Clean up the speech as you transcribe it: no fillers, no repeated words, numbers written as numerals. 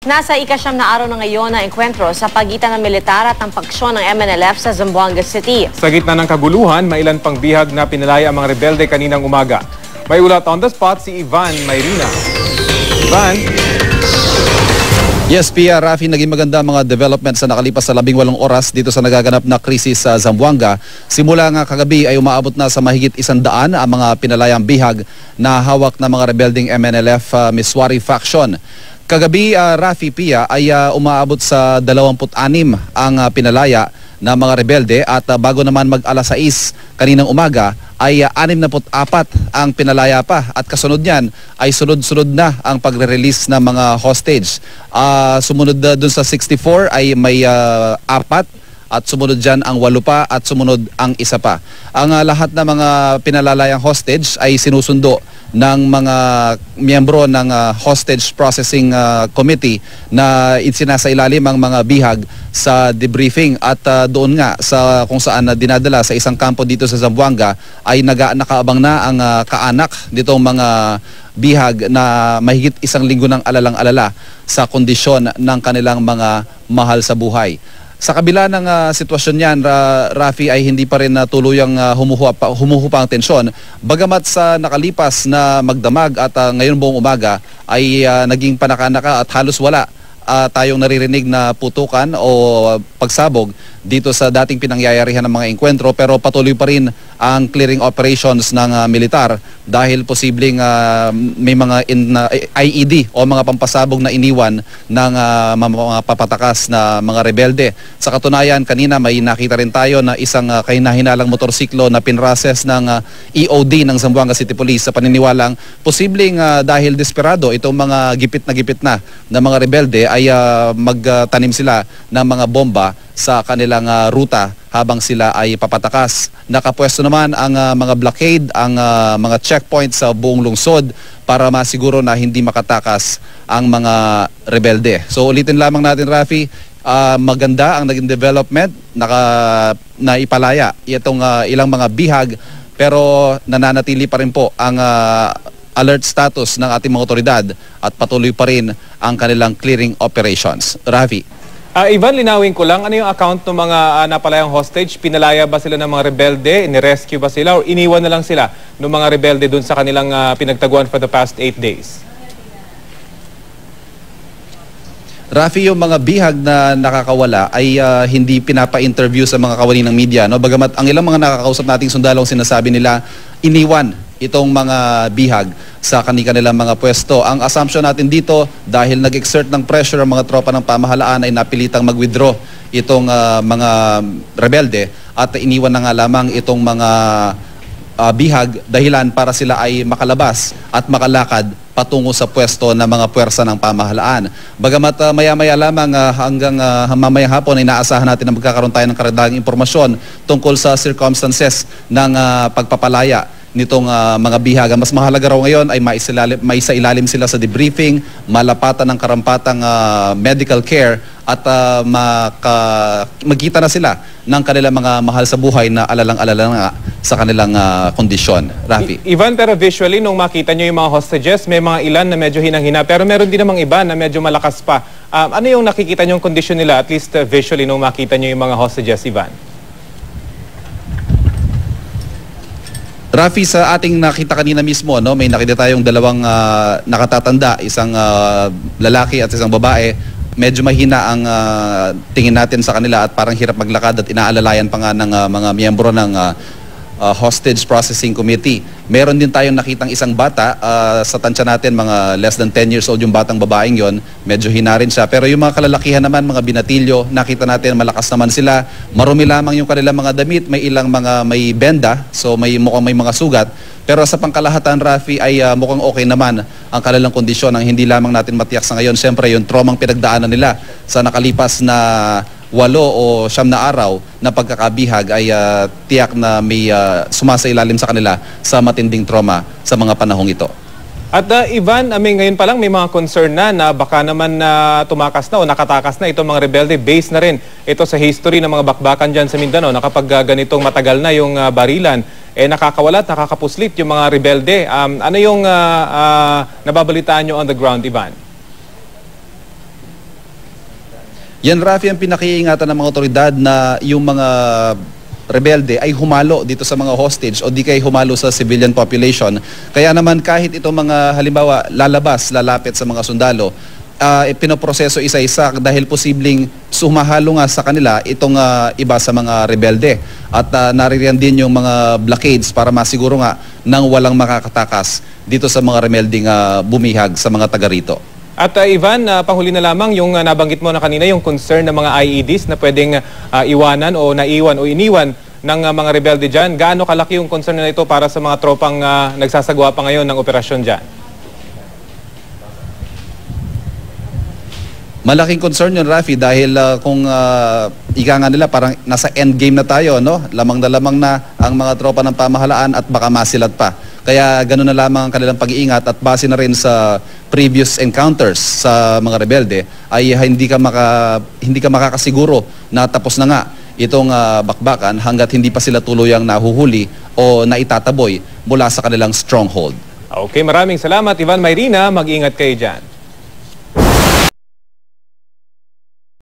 Nasa ika-9 na araw na ngayon ang enkwentro sa pagitan ng militar at ng paksyon ng MNLF sa Zamboanga City. Sa gitna ng kaguluhan, may ilan pang bihag na pinalaya ang mga rebelde kaninang umaga. May ulat on the spot si Ivan Mayrina. Ivan? Yes, Pia, Rafi, naging maganda mga developments sa nakalipas sa 18 oras dito sa nagaganap na krisis sa Zamboanga. Simula nga kagabi ay umaabot na sa mahigit 100 ang mga pinalayang bihag na hawak ng mga rebelding MNLF Miswari faction. Kagabi, Rafi, Pia, ay umaabot sa 26 ang pinalaya na mga rebelde at bago naman mag-alas 6 kaninang umaga ay 64 ang pinalaya pa at kasunod niyan ay sunod-sunod na ang pagre-release ng mga hostage. Sumunod dun sa 64 ay may 4 at sumunod dyan ang 8 pa at sumunod ang 1 pa. Ang lahat ng mga pinalalayang hostage ay sinusundo ng mga miyembro ng Hostage Processing Committee na isinasailalim ang mga bihag sa debriefing at doon nga sa kung saan dinadala sa isang kampo dito sa Zamboanga ay nakaabang na ang kaanak nitong mga bihag na mahigit 1 linggo ng alalang-alala sa kondisyon ng kanilang mga mahal sa buhay. Sa kabila ng sitwasyon niyan, Rafi, ay hindi pa rin tuluyang humuhupa ang tensyon. Bagamat sa nakalipas na magdamag at ngayon buong umaga ay naging panakanaka at halos wala tayong naririnig na putukan o pagsabog dito sa dating pinangyayarihan ng mga engkwentro, pero patuloy pa rin ang clearing operations ng militar dahil posibleng may mga IED o mga pampasabog na iniwan ng mga papatakas na mga rebelde. Sa katunayan, kanina may nakita rin tayo na isang kahinahinalang motorsiklo na pinrases ng EOD ng Zamboanga City Police sa paniniwalang posibleng dahil desperado itong mga gipit na mga rebelde ay magtanim sila ng mga bomba sa kanilang ruta habang sila ay papatakas. Nakapwesto naman ang mga blockade, ang mga checkpoints sa buong lungsod para masiguro na hindi makatakas ang mga rebelde. So ulitin lamang natin, Rafi, maganda ang naging development, naipalaya itong ilang mga bihag, pero nananatili pa rin po ang alert status ng ating mga otoridad at patuloy pa rin ang kanilang clearing operations. Rafi. Ivan, linawin ko lang, ano yung account ng mga napalayang hostage? Pinalaya ba sila ng mga rebelde? Ni-rescue ba sila? O iniwan na lang sila ng mga rebelde dun sa kanilang pinagtaguan for the past 8 days? Rafi, yung mga bihag na nakakawala ay hindi pinapa-interview sa mga kawani ng media. No? Bagamat ang ilang mga nakakausap nating sundalong sinasabi nila, iniwan itong mga bihag sa kanilang mga pwesto. Ang assumption natin dito, dahil nag-exert ng pressure ang mga tropa ng pamahalaan, ay napilitang mag-withdraw itong mga rebelde at iniwan na nga lamang itong mga bihag dahilan para sila ay makalabas at makalakad patungo sa pwesto ng mga puwersa ng pamahalaan. Bagamat maya-maya lamang hanggang mamayang hapon ay naasahan natin na magkakaroon tayo ng karagdagang impormasyon tungkol sa circumstances ng pagpapalaya nitong mga bihag. Mas mahalaga raw ngayon ay maisailalim sila sa debriefing, malapatan ng karampatang medical care at magkita na sila ng kanilang mga mahal sa buhay na alalang-alala nga sa kanilang kondisyon. Rafi. Ivan, pero visually, nung makita nyo yung mga hostages, may mga ilan na medyo hinang-hina, pero meron din namang iba na medyo malakas pa. Ano yung nakikita nyo yung kondisyon nila, at least visually, nung makita nyo yung mga hostages, Ivan? Rafi, sa ating nakita kanina mismo, no, may nakita tayong dalawang nakatatanda, isang lalaki at isang babae. Medyo mahina ang tingin natin sa kanila at parang hirap maglakad at inaalalayan pa nga ng mga miyembro ng Hostage Processing Committee. Meron din tayong nakitang isang bata, sa tansya natin mga less than 10 years old yung batang babaeng yon, medyo hina rin siya. Pero yung mga kalalakihan naman, mga binatilyo, nakita natin malakas naman sila. Marumi lamang yung kanilang mga damit, may ilang mga may benda, so mukhang may mga sugat. Pero sa pangkalahatan, Rafi, ay mukhang okay naman ang kanilang kondisyon. Ang hindi lamang natin matiyak sa ngayon, siyempre yung traumang pinagdaanan nila sa nakalipas na 8 o 9 na araw na pagkakabihag ay tiyak na may sumasailalim sa kanila sa matinding trauma sa mga panahong ito. At Ivan, ngayon pa lang may mga concern na baka naman tumakas na o nakatakas na itong mga rebelde. Based na rin ito sa history ng mga bakbakan dyan sa Mindanao na kapag ganitong matagal na yung barilan, nakakawala at nakakapuslit yung mga rebelde. Ano yung nababalitaan nyo on the ground, Ivan? Yan, Rafi, ang pinakiingatan ng mga otoridad na yung mga rebelde ay humalo dito sa mga hostage o di kay humalo sa civilian population. Kaya naman kahit itong mga halimbawa lalapit sa mga sundalo, pinoproseso isa-isa dahil posibleng sumahalo nga sa kanila itong iba sa mga rebelde. At naririyan din yung mga blockades para masiguro nga nang walang makakatakas dito sa mga rebeldeng bumihag sa mga taga rito. At Ivan, panghuli na lamang yung nabanggit mo na kanina, yung concern ng mga IEDs na pwedeng iwanan o naiwan o iniwan ng mga rebelde dyan. Gaano kalaki yung concern na ito para sa mga tropang nagsasagawa pa ngayon ng operasyon dyan? Malaking concern yun, Rafi, dahil kung ika nga nila parang nasa endgame na tayo, no? Lamang na ang mga tropa ng pamahalaan at baka masilat pa. Kaya gano'n na lamang ang kanilang pag-iingat at base na rin sa previous encounters sa mga rebelde ay hindi ka makakasiguro na tapos na nga itong bakbakan hanggat hindi pa sila tuluyang nahuhuli o naitataboy mula sa kanilang stronghold. Okay, maraming salamat Ivan Mayrina. Mag-ingat kayo dyan.